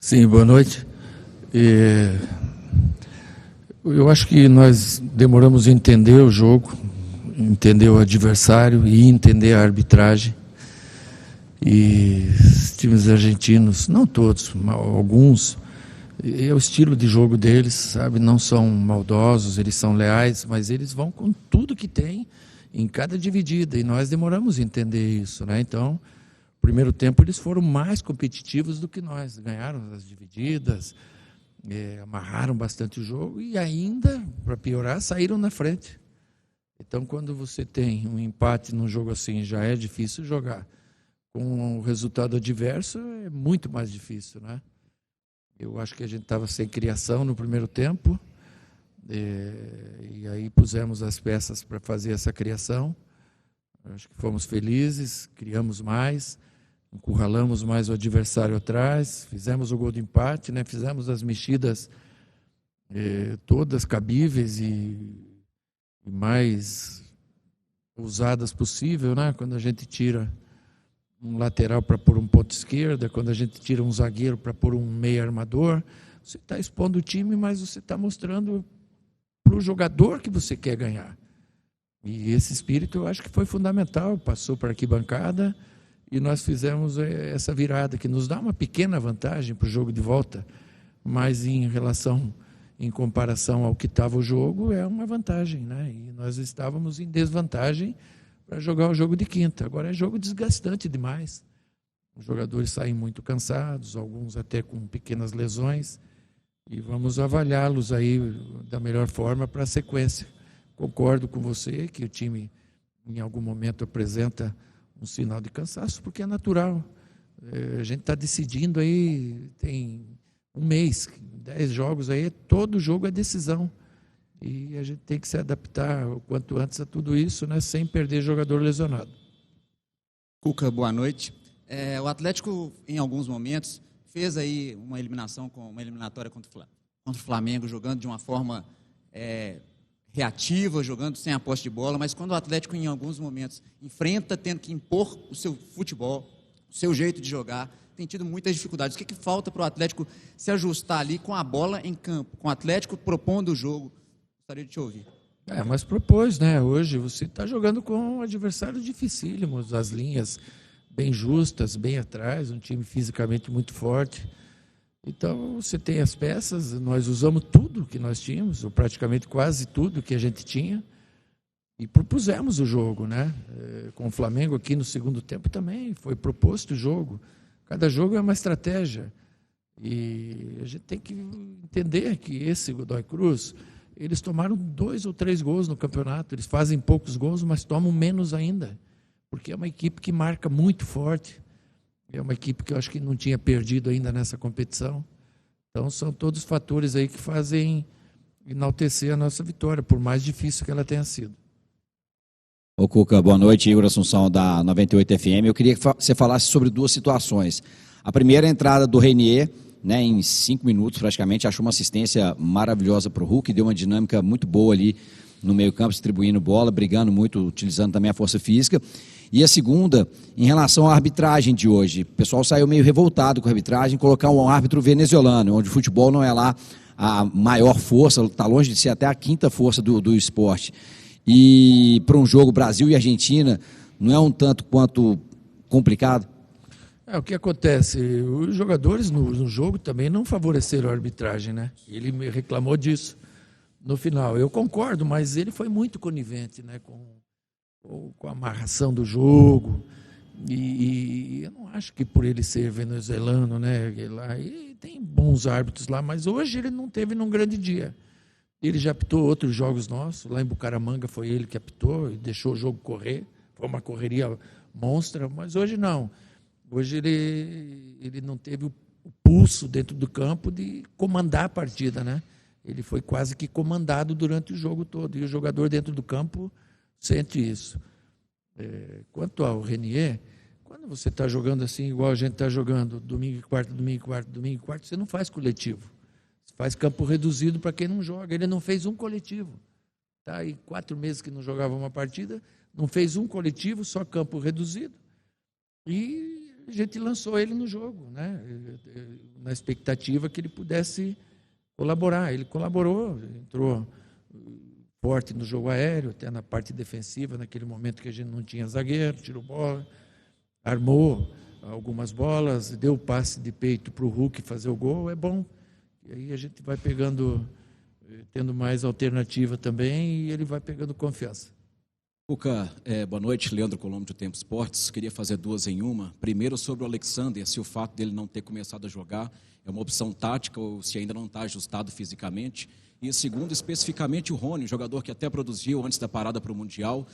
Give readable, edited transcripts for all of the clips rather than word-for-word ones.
Sim, boa noite. Eu acho que nós demoramos a entender o jogo, entender o adversário e entender a arbitragem. E os times argentinos, não todos, mas alguns, é o estilo de jogo deles, sabe? Não são maldosos, eles são leais, mas eles vão com tudo que tem em cada dividida. E nós demoramos a entender isso, né? Então, no primeiro tempo eles foram mais competitivos do que nós, ganharam as divididas, amarraram bastante o jogo e ainda, para piorar, saíram na frente. Então, quando você tem um empate num jogo assim, já é difícil jogar. Com o resultado adverso, é muito mais difícil, né? Eu acho que a gente estava sem criação no primeiro tempo, e aí pusemos as peças para fazer essa criação. Acho que fomos felizes, criamos mais, encurralamos mais o adversário atrás, fizemos o gol de empate, né? Fizemos as mexidas todas cabíveis e mais ousadas possível, né? Quando a gente tira um lateral para pôr um ponto esquerda, quando a gente tira um zagueiro para pôr um meio armador, você está expondo o time, mas você está mostrando para o jogador que você quer ganhar. E esse espírito eu acho que foi fundamental, passou para a arquibancada e nós fizemos essa virada, que nos dá uma pequena vantagem para o jogo de volta, mas em comparação ao que estava o jogo, é uma vantagem, né? E nós estávamos em desvantagem para jogar o jogo de quinta. Agora é jogo desgastante demais. Os jogadores saem muito cansados, alguns até com pequenas lesões, e vamos avaliá-los aí da melhor forma para a sequência. Concordo com você que o time em algum momento apresenta um sinal de cansaço, porque é natural. A gente está decidindo aí, tem um mês, 10 jogos aí, todo jogo é decisão. E a gente tem que se adaptar o quanto antes a tudo isso, né, sem perder jogador lesionado. Cuca, boa noite. O Atlético, em alguns momentos, fez aí uma eliminatória contra o Flamengo, jogando de uma forma reativa, jogando sem a posse de bola, mas quando o Atlético, em alguns momentos, enfrenta, tendo que impor o seu futebol, o seu jeito de jogar, tem tido muitas dificuldades. O que falta para o Atlético se ajustar ali com a bola em campo, com o Atlético propondo o jogo? Gostaria de te ouvir. Mas propôs, né? Hoje você está jogando com um adversário dificílimo, as linhas bem justas, bem atrás, um time fisicamente muito forte. Então você tem as peças, nós usamos tudo que nós tínhamos, ou praticamente quase tudo que a gente tinha, e propusemos o jogo, né? Com o Flamengo aqui no segundo tempo também foi proposto o jogo. Cada jogo é uma estratégia. E a gente tem que entender que esse Godoy Cruz, eles tomaram 2 ou 3 gols no campeonato. Eles fazem poucos gols, mas tomam menos ainda. Porque é uma equipe que marca muito forte. É uma equipe que eu acho que não tinha perdido ainda nessa competição. Então, são todos fatores aí que fazem enaltecer a nossa vitória, por mais difícil que ela tenha sido. Ô Cuca, boa noite, Igor Assunção da 98 FM. Eu queria que você falasse sobre 2 situações. A primeira é a entrada do Renier, né, em 5 minutos praticamente, achou uma assistência maravilhosa para o Hulk, deu uma dinâmica muito boa ali no meio campo, distribuindo bola, brigando muito, utilizando também a força física. E a segunda, em relação à arbitragem de hoje, o pessoal saiu meio revoltado com a arbitragem, colocar um árbitro venezuelano, onde o futebol não é lá a maior força, está longe de ser até a 5ª força do esporte. E para um jogo Brasil e Argentina, não é um tanto quanto complicado? O que acontece? Os jogadores no jogo também não favoreceram a arbitragem, né? Ele me reclamou disso no final. Eu concordo, mas ele foi muito conivente, né, com a amarração do jogo. E eu não acho que por ele ser venezuelano, né, e tem bons árbitros lá, mas hoje ele não teve num grande dia. Ele já apitou outros jogos nossos, lá em Bucaramanga foi ele que apitou e deixou o jogo correr, foi uma correria monstra, mas hoje não. Hoje ele não teve o pulso dentro do campo de comandar a partida, né? Ele foi quase que comandado durante o jogo todo, e o jogador dentro do campo sente isso. Quanto ao Renier, quando você está jogando assim, igual a gente está jogando, domingo e quarta, domingo e quarta, domingo e quarta, você não faz coletivo. Faz campo reduzido para quem não joga. Ele não fez um coletivo. Tá aí 4 meses que não jogava uma partida, não fez um coletivo, só campo reduzido. E a gente lançou ele no jogo, né? Na expectativa que ele pudesse colaborar. Ele colaborou, entrou forte no jogo aéreo, até na parte defensiva, naquele momento que a gente não tinha zagueiro, tirou bola, armou algumas bolas, deu o passe de peito para o Hulk fazer o gol, é bom. E aí a gente vai pegando, tendo mais alternativa também, e ele vai pegando confiança. Cuca, boa noite, Leandro Colombo do Tempo Esportes. Queria fazer duas em uma. Primeiro sobre o Alexander, se o fato dele não ter começado a jogar é uma opção tática ou se ainda não está ajustado fisicamente. E segundo, especificamente o Rony, jogador que até produziu antes da parada para o Mundial,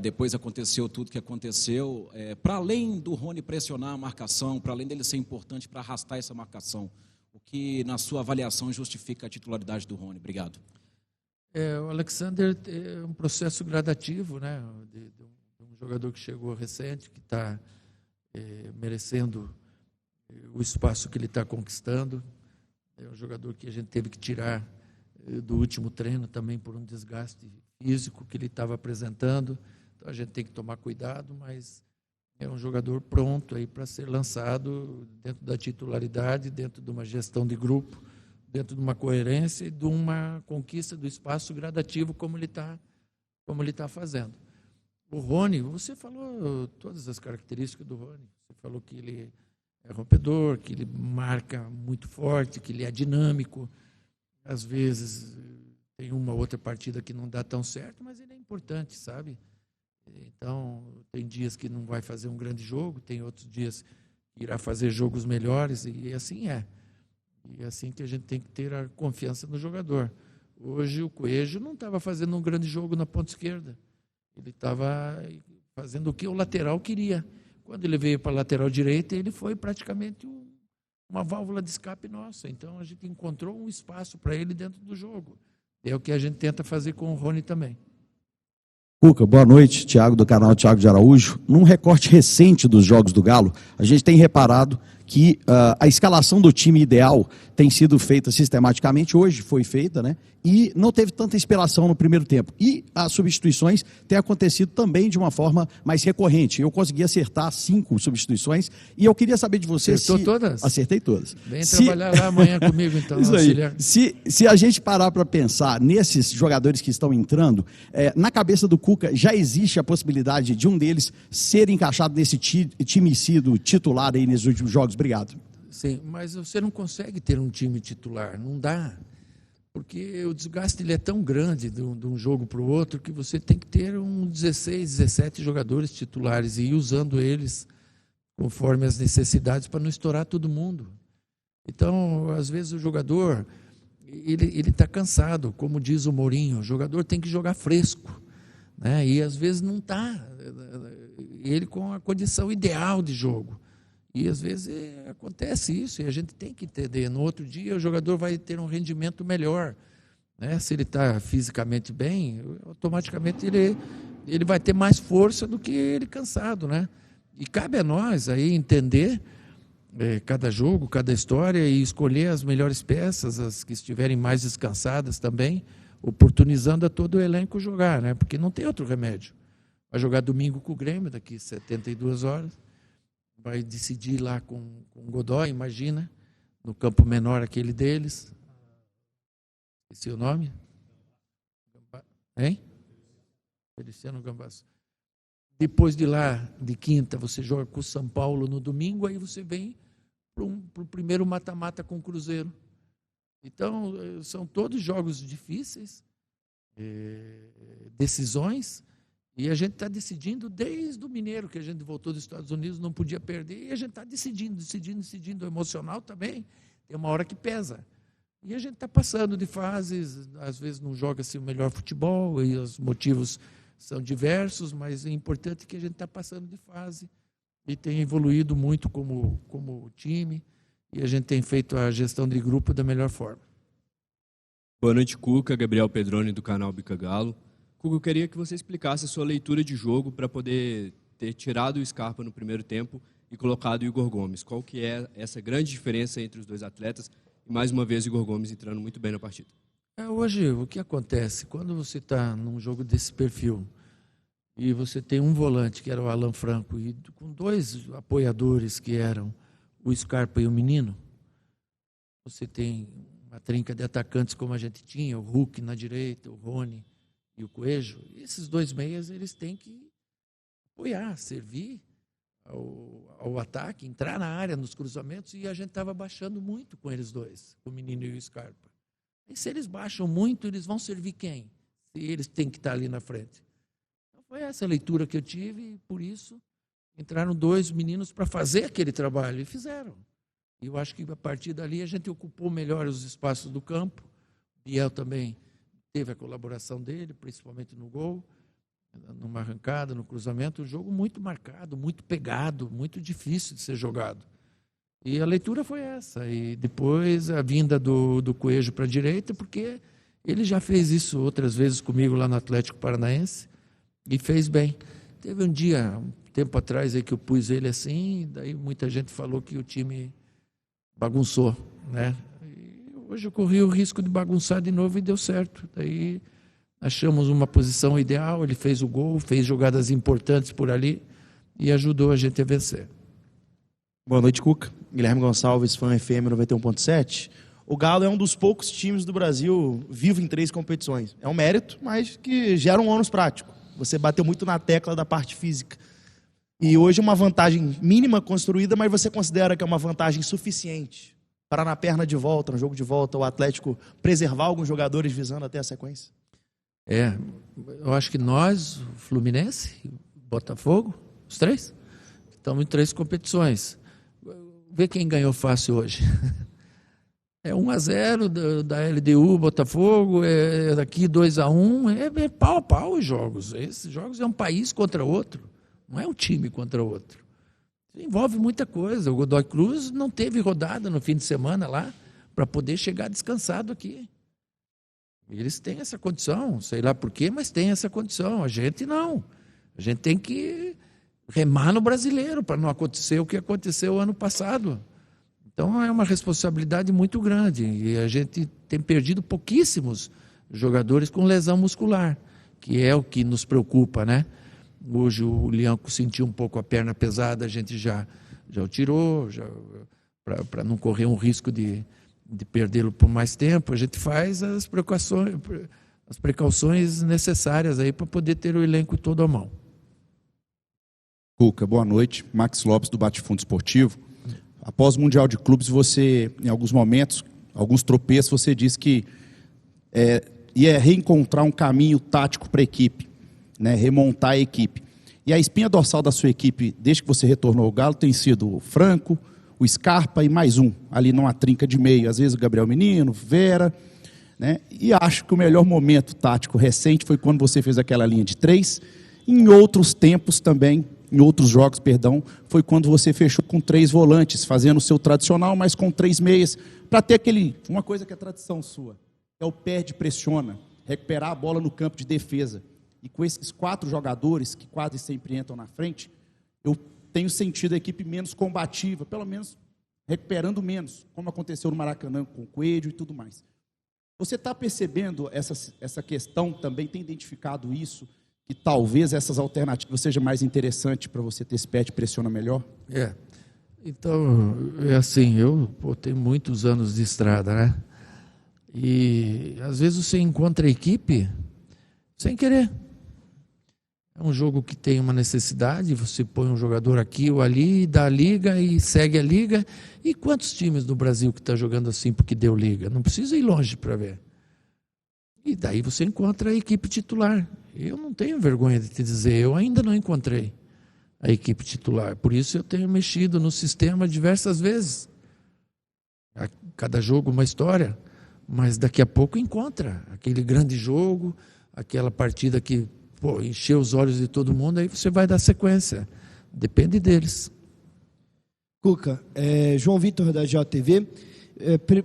depois aconteceu tudo que aconteceu. Para além do Rony pressionar a marcação, para além dele ser importante para arrastar essa marcação, o que na sua avaliação justifica a titularidade do Rony? Obrigado. O Alexander é um processo gradativo, né? De um jogador que chegou recente, que está merecendo o espaço que ele está conquistando. É um jogador que a gente teve que tirar do último treino também por um desgaste físico que ele estava apresentando. Então a gente tem que tomar cuidado, mas é um jogador pronto aí para ser lançado dentro da titularidade, dentro de uma gestão de grupo, dentro de uma coerência e de uma conquista do espaço gradativo como ele está fazendo. O Rony, você falou todas as características do Rony. Você falou que ele é rompedor, que ele marca muito forte, que ele é dinâmico. Às vezes tem uma outra partida que não dá tão certo, mas ele é importante, sabe? Então, tem dias que não vai fazer um grande jogo, tem outros dias que irá fazer jogos melhores, e assim é. E é assim que a gente tem que ter a confiança no jogador. Hoje o Coelho não estava fazendo um grande jogo na ponta esquerda. Ele estava fazendo o que o lateral queria. Quando ele veio para a lateral direita, ele foi praticamente uma válvula de escape nossa. Então a gente encontrou um espaço para ele dentro do jogo. É o que a gente tenta fazer com o Rony também. Cuca, boa noite, Thiago do canal Thiago de Araújo. Num recorte recente dos Jogos do Galo, a gente tem reparado que a escalação do time ideal tem sido feita sistematicamente, hoje foi feita, né? E não teve tanta inspiração no primeiro tempo. E as substituições têm acontecido também de uma forma mais recorrente. Eu consegui acertar 5 substituições e eu queria saber de você Acertou todas? Acertei todas. Vem trabalhar lá amanhã comigo, então. Isso aí. Se a gente parar para pensar nesses jogadores que estão entrando, na cabeça do Cuca já existe a possibilidade de um deles ser encaixado nesse time sido titular aí nesses últimos jogos? Obrigado. Sim, mas você não consegue ter um time titular, não dá. Porque o desgaste ele é tão grande de um jogo para o outro que você tem que ter 16, 17 jogadores titulares e ir usando eles conforme as necessidades para não estourar todo mundo. Então, às vezes o jogador ele está cansado, como diz o Mourinho, o jogador tem que jogar fresco, né? E às vezes não está ele com a condição ideal de jogo. E às vezes acontece isso e a gente tem que entender. No outro dia o jogador vai ter um rendimento melhor, né? Se ele está fisicamente bem, automaticamente ele vai ter mais força do que ele cansado, né? E cabe a nós aí entender cada jogo, cada história e escolher as melhores peças, as que estiverem mais descansadas também, oportunizando a todo o elenco jogar, né? Porque não tem outro remédio. Vai jogar domingo com o Grêmio, daqui 72 horas. Vai decidir lá com o Godoy, imagina, no campo menor aquele deles. Esqueci o nome? Hein? Feliciano Gambassi. Depois de lá, de quinta, você joga com o São Paulo no domingo, aí você vem para o primeiro mata-mata com o Cruzeiro. Então, são todos jogos difíceis, decisões. E a gente está decidindo desde o Mineiro, que a gente voltou dos Estados Unidos, não podia perder, e a gente está decidindo. O emocional também tem uma hora que pesa. E a gente está passando de fases, às vezes não joga assim, o melhor futebol, e os motivos são diversos, mas é importante que a gente está passando de fase e tem evoluído muito como time, e a gente tem feito a gestão de grupo da melhor forma. Boa noite, Cuca. Gabriel Pedroni, do canal Bica Galo. Cuca, eu queria que você explicasse a sua leitura de jogo para poder ter tirado o Scarpa no primeiro tempo e colocado o Igor Gomes. Qual que é essa grande diferença entre os dois atletas? E, mais uma vez, o Igor Gomes entrando muito bem na partida. Hoje, o que acontece? Quando você está num jogo desse perfil e você tem um volante, que era o Alan Franco, e com 2 apoiadores, que eram o Scarpa e o Menino, você tem uma trinca de atacantes como a gente tinha, o Hulk na direita, o Rony e o Coelho. Esses 2 meias, eles têm que apoiar, servir ao ataque, entrar na área, nos cruzamentos, e a gente estava baixando muito com eles 2, o Menino e o Scarpa. E se eles baixam muito, eles vão servir quem? Se eles têm que estar ali na frente. Então, foi essa a leitura que eu tive, e por isso entraram 2 meninos para fazer aquele trabalho, e fizeram. E eu acho que a partir dali a gente ocupou melhor os espaços do campo. Biel também teve a colaboração dele, principalmente no gol, numa arrancada, no cruzamento. Um jogo muito marcado, muito pegado, muito difícil de ser jogado. E a leitura foi essa. E depois a vinda do Coelho para a direita, porque ele já fez isso outras vezes comigo lá no Atlético Paranaense e fez bem. Teve um dia, um tempo atrás, aí que eu pus ele assim, e daí muita gente falou que o time bagunçou, né? E hoje eu corri o risco de bagunçar de novo e deu certo. Daí achamos uma posição ideal, ele fez o gol, fez jogadas importantes por ali e ajudou a gente a vencer. Boa noite, Cuca. Guilherme Gonçalves, Fã FM 91.7. O Galo é um dos poucos times do Brasil vivo em 3 competições. É um mérito, mas que gera um ônus prático. Você bateu muito na tecla da parte física. E hoje é uma vantagem mínima construída, mas você considera que é uma vantagem suficiente para, na perna de volta, no jogo de volta, o Atlético preservar alguns jogadores visando até a sequência? Eu acho que nós, o Fluminense, Botafogo, os 3, estamos em 3 competições. Vê quem ganhou fácil hoje. É 1-0 da LDU, Botafogo, é daqui 2-1, é pau a pau os jogos. Esses jogos é um país contra outro, não é um time contra outro. Envolve muita coisa. O Godoy Cruz não teve rodada no fim de semana lá para poder chegar descansado aqui. Eles têm essa condição, sei lá por quê, mas tem essa condição. A gente não. A gente tem que remar no Brasileiro para não acontecer o que aconteceu ano passado. Então é uma responsabilidade muito grande e a gente tem perdido pouquíssimos jogadores com lesão muscular, que é o que nos preocupa, né? Hoje o Lianco sentiu um pouco a perna pesada, a gente já o tirou, para não correr um risco de perdê-lo por mais tempo. A gente faz as precauções necessárias aí para poder ter o elenco todo à mão. Cuca, boa noite. Max Lopes, do Bate-Fundo Esportivo. Após o Mundial de Clubes, você, em alguns momentos, alguns tropeços, você disse que ia reencontrar um caminho tático para a equipe, né? Remontar a equipe. E a espinha dorsal da sua equipe, desde que você retornou ao Galo, tem sido o Franco, o Scarpa e mais um, ali numa trinca de meio. Às vezes o Gabriel Menino, Vera, né? E acho que o melhor momento tático recente foi quando você fez aquela linha de 3. Em outros tempos também, em outros jogos, perdão, foi quando você fechou com 3 volantes, fazendo o seu tradicional, mas com 3 meias, para ter uma coisa que é tradição sua, é o perde, pressiona, recuperar a bola no campo de defesa. E com esses 4 jogadores, que quase sempre entram na frente, eu tenho sentido a equipe menos combativa, pelo menos recuperando menos, como aconteceu no Maracanã com o Coelho e tudo mais. Você está percebendo essa questão também, tem identificado isso, que talvez essas alternativas sejam mais interessantes para você ter esse pé de pressiona melhor? Então, é assim, eu tenho muitos anos de estrada, né? E às vezes você encontra a equipe sem querer. É um jogo que tem uma necessidade, você põe um jogador aqui ou ali, dá a liga e segue a liga. E quantos times do Brasil que está jogando assim porque deu liga? Não precisa ir longe para ver. E daí você encontra a equipe titular. Eu não tenho vergonha de te dizer, eu ainda não encontrei a equipe titular. Por isso eu tenho mexido no sistema diversas vezes. A cada jogo uma história, mas daqui a pouco encontra aquele grande jogo, aquela partida que encheu os olhos de todo mundo, aí você vai dar sequência. Depende deles. Cuca, João Vitor da JTV.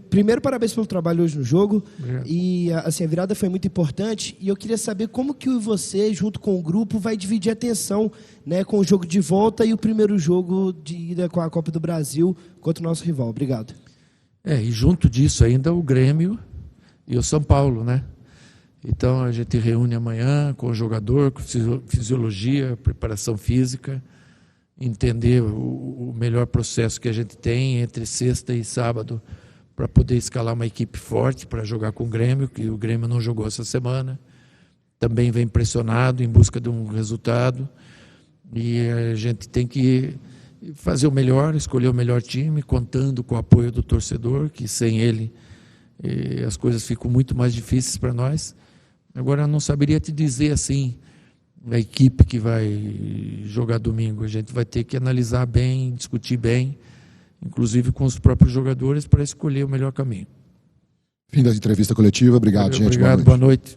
Primeiro, parabéns pelo trabalho hoje no jogo. Obrigado. E assim, a virada foi muito importante. E eu queria saber como que você, junto com o grupo, vai dividir a atenção, né, com o jogo de volta e o primeiro jogo de ida com a Copa do Brasil contra o nosso rival. Obrigado. E junto disso ainda o Grêmio e o São Paulo, né? Então a gente reúne amanhã com o jogador, com fisiologia, preparação física, entender o melhor processo que a gente tem entre sexta e sábado para poder escalar uma equipe forte para jogar com o Grêmio, que o Grêmio não jogou essa semana. Também vem pressionado em busca de um resultado. E a gente tem que fazer o melhor, escolher o melhor time, contando com o apoio do torcedor, que sem ele as coisas ficam muito mais difíceis para nós. Agora, eu não saberia te dizer assim, a equipe que vai jogar domingo. A gente vai ter que analisar bem, discutir bem, inclusive com os próprios jogadores, para escolher o melhor caminho. Fim da entrevista coletiva. Obrigado, gente. Obrigado, boa noite.